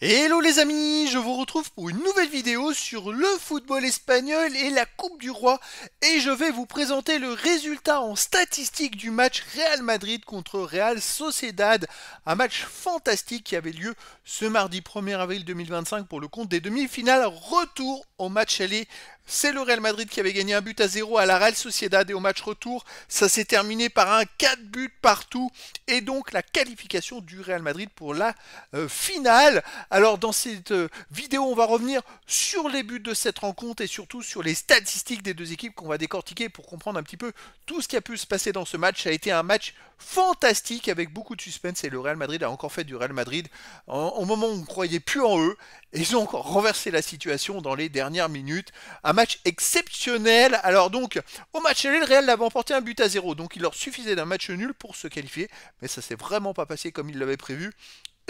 Hello les amis, je vous retrouve pour une nouvelle vidéo sur le football espagnol et la Coupe du Roi et je vais vous présenter le résultat en statistique du match Real Madrid contre Real Sociedad, un match fantastique qui avait lieu ce mardi 1er avril 2025 pour le compte des demi-finales retour au match aller. C'est le Real Madrid qui avait gagné 1-0 à la Real Sociedad et au match retour, ça s'est terminé par un 4 buts partout et donc la qualification du Real Madrid pour la finale. Alors dans cette vidéo, on va revenir sur les buts de cette rencontre et surtout sur les statistiques des deux équipes qu'on va décortiquer pour comprendre un petit peu tout ce qui a pu se passer dans ce match. Ça a été un match fantastique avec beaucoup de suspense et le Real Madrid a encore fait du Real Madrid au moment où on ne croyait plus en eux. Et ils ont encore renversé la situation dans les dernières minutes. Un match exceptionnel. Alors donc, au match aller, le Real l'avait emporté 1-0. Donc il leur suffisait d'un match nul pour se qualifier. Mais ça s'est vraiment pas passé comme ils l'avaient prévu.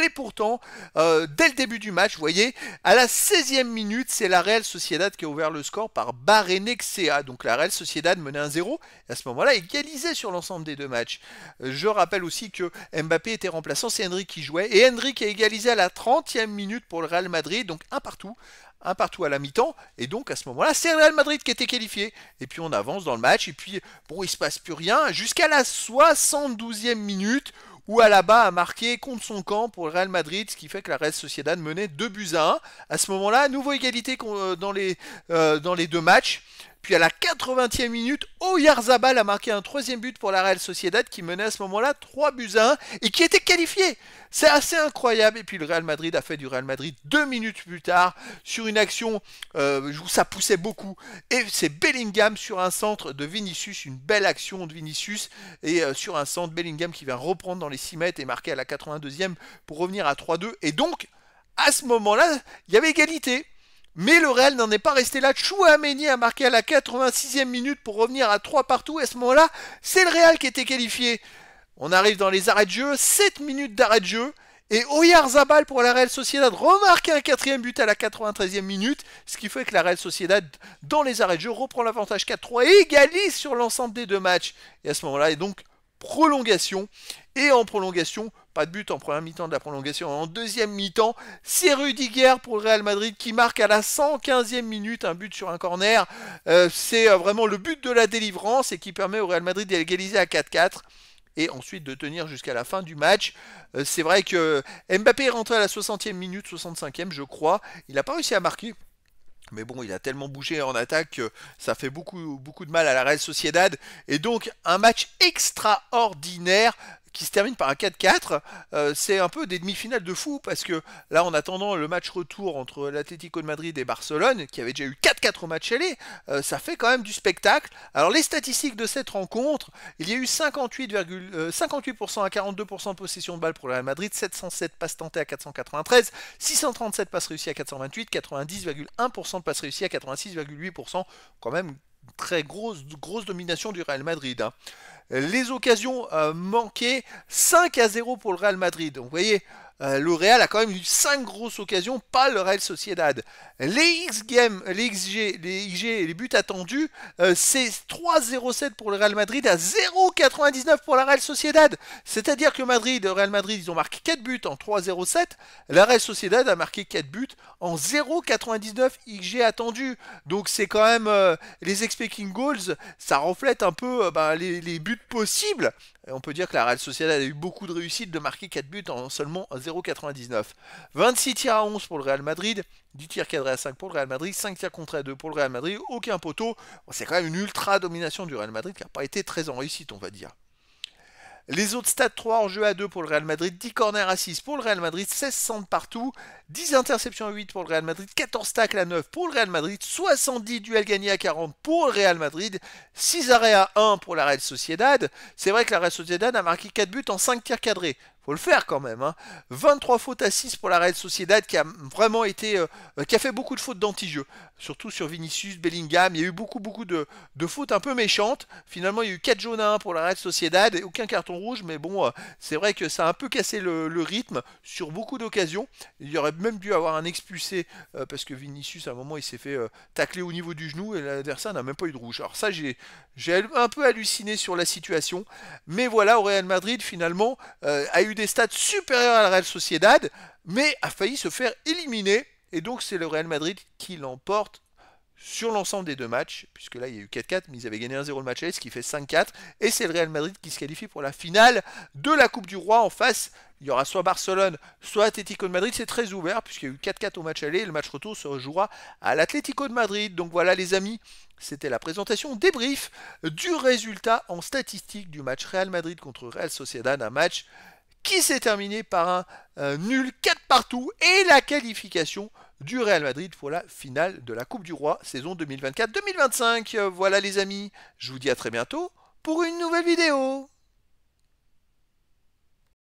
Et pourtant, dès le début du match, vous voyez, à la 16e minute, c'est la Real Sociedad qui a ouvert le score par Barrenechea. Donc la Real Sociedad menait 1-0 et à ce moment-là égalisait sur l'ensemble des deux matchs. Je rappelle aussi que Mbappé était remplaçant, c'est Henry qui jouait. Et Henry qui a égalisé à la 30e minute pour le Real Madrid, donc un partout. Un partout à la mi-temps, et donc à ce moment-là, c'est le Real Madrid qui était qualifié. Et puis on avance dans le match, et puis bon, il se passe plus rien, jusqu'à la 72e minute, où Alaba a marqué contre son camp pour le Real Madrid, ce qui fait que la Real Sociedad menait 2-1. À ce moment-là, nouveau égalité dans les deux matchs. Puis à la 80e minute, Oyarzabal a marqué un troisième but pour la Real Sociedad qui menait à ce moment-là 3-1 et qui était qualifié. C'est assez incroyable. Et puis le Real Madrid a fait du Real Madrid 2 minutes plus tard sur une action où ça poussait beaucoup. Et c'est Bellingham sur un centre de Vinicius, une belle action de Vinicius. Et sur un centre, Bellingham qui vient reprendre dans les 6 mètres et marquer à la 82e pour revenir à 3-2. Et donc, à ce moment-là, il y avait égalité. Mais le Real n'en est pas resté là. Chouameni a marqué à la 86e minute pour revenir à 3 partout. Et à ce moment-là, c'est le Real qui était qualifié. On arrive dans les arrêts de jeu, 7 minutes d'arrêt de jeu. Et Oyarzabal pour la Real Sociedad remarque un quatrième but à la 93e minute. Ce qui fait que la Real Sociedad, dans les arrêts de jeu, reprend l'avantage 4-3 et égalise sur l'ensemble des deux matchs. Et à ce moment-là, et donc prolongation. Et en prolongation, pas de but en première mi-temps de la prolongation. En deuxième mi-temps, c'est Rudiger pour le Real Madrid qui marque à la 115e minute un but sur un corner. C'est vraiment le but de la délivrance et qui permet au Real Madrid d'égaliser à 4-4 et ensuite de tenir jusqu'à la fin du match. C'est vrai que Mbappé est rentré à la 60e minute, 65e je crois. Il n'a pas réussi à marquer. Mais bon, il a tellement bougé en attaque que ça fait beaucoup de mal à la Real Sociedad. Et donc, un match extraordinaire qui se termine par un 4-4. C'est un peu des demi-finales de fou parce que là, en attendant le match retour entre l'Atlético de Madrid et Barcelone, qui avait déjà eu 4-4 au match aller, ça fait quand même du spectacle. Alors, les statistiques de cette rencontre, il y a eu 58% à 42% de possession de balle pour le Real Madrid, 707 passes tentées à 493, 637 passes réussies à 428, 90,1% de passes réussies à 86,8%. Quand même très grosse domination du Real Madrid. Hein. Les occasions manquées, 5-0 pour le Real Madrid. Donc vous voyez, le Real a quand même eu 5 grosses occasions, pas le Real Sociedad. Les X-Games, les XG, les IG et les buts attendus, c'est 3-0-7 pour le Real Madrid à 0,99 pour la Real Sociedad. C'est-à-dire que le Real Madrid, ils ont marqué 4 buts en 3-0-7. La Real Sociedad a marqué 4 buts en 0,99 XG attendus. Donc c'est quand même les expecting goals, ça reflète un peu les buts possibles. Et on peut dire que la Real Sociedad a eu beaucoup de réussite de marquer 4 buts en seulement 0,99. 26 tirs à 11 pour le Real Madrid, 10 tirs cadrés à 5 pour le Real Madrid, 5 tirs contre à 2 pour le Real Madrid, aucun poteau. Bon, c'est quand même une ultra domination du Real Madrid qui n'a pas été très en réussite, on va dire. Les autres stats, 3 en jeu à 2 pour le Real Madrid, 10 corners à 6 pour le Real Madrid, 16 centres partout, 10 interceptions à 8 pour le Real Madrid, 14 tacles à 9 pour le Real Madrid, 70 duels gagnés à 40 pour le Real Madrid, 6 arrêts à 1 pour la Real Sociedad. C'est vrai que la Real Sociedad a marqué 4 buts en 5 tirs cadrés. Faut le faire quand même. Hein. 23 fautes à 6 pour la Real Sociedad qui a vraiment été, qui a fait beaucoup de fautes d'anti-jeu. Surtout sur Vinicius, Bellingham. Il y a eu beaucoup de fautes un peu méchantes. Finalement, il y a eu 4 jaunes à 1 pour la Real Sociedad et aucun carton rouge. Mais bon, c'est vrai que ça a un peu cassé le rythme sur beaucoup d'occasions. Il y aurait même dû avoir un expulsé parce que Vinicius, à un moment, il s'est fait tacler au niveau du genou et l'adversaire n'a même pas eu de rouge. Alors ça, j'ai un peu halluciné sur la situation. Mais voilà, au Real Madrid, finalement, a eu des stats supérieurs à la Real Sociedad. mais a failli se faire éliminer. Et donc c'est le Real Madrid qui l'emporte sur l'ensemble des deux matchs, puisque là il y a eu 4-4, mais ils avaient gagné 1-0 le match aller, ce qui fait 5-4, et c'est le Real Madrid qui se qualifie pour la finale de la Coupe du Roi. En face, il y aura soit Barcelone, soit Atlético de Madrid, c'est très ouvert, puisqu'il y a eu 4-4 au match aller, et le match retour se rejouera à l'Atlético de Madrid. Donc voilà les amis, c'était la présentation débrief du résultat en statistique du match Real Madrid contre Real Sociedad, un match qui s'est terminé par un nul 4 partout et la qualification du Real Madrid pour la finale de la Coupe du Roi saison 2024-2025. Voilà les amis, je vous dis à très bientôt pour une nouvelle vidéo.